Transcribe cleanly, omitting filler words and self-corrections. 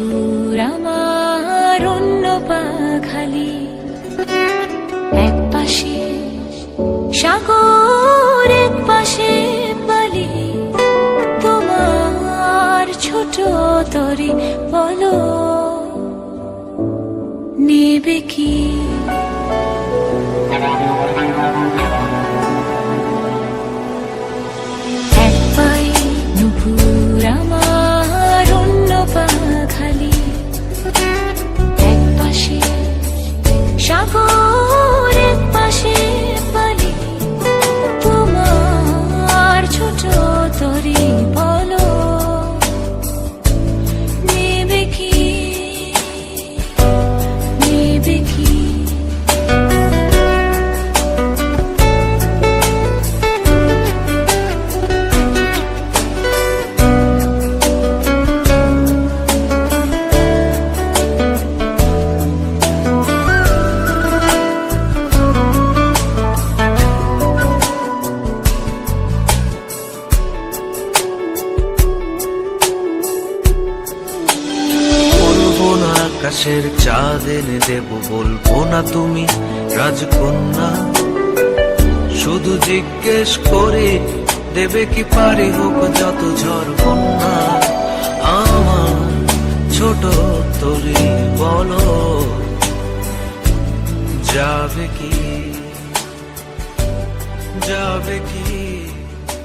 নুপুর আমার অন্য পা খালি, এক পাশে সাগর এক পাশে বালি, তোমার ছোট তরি বলো নেবে কি? এক পায়ে নুপুর আমার অন্য পা খালি, এক পাশে সাগর এক পাশে বালি, তোমার ছোট তরি বলো নেবে কি, নেবে কি? আকাশের চাঁদ এনে দেব, বলবো না তুমি রাজকন্যা, শুধু জিজ্ঞেস করে দেবে কি পারি হোক যত ঝড় বন্যা। আমার ছোট তরি বলো যাবে কি, যাবে কি?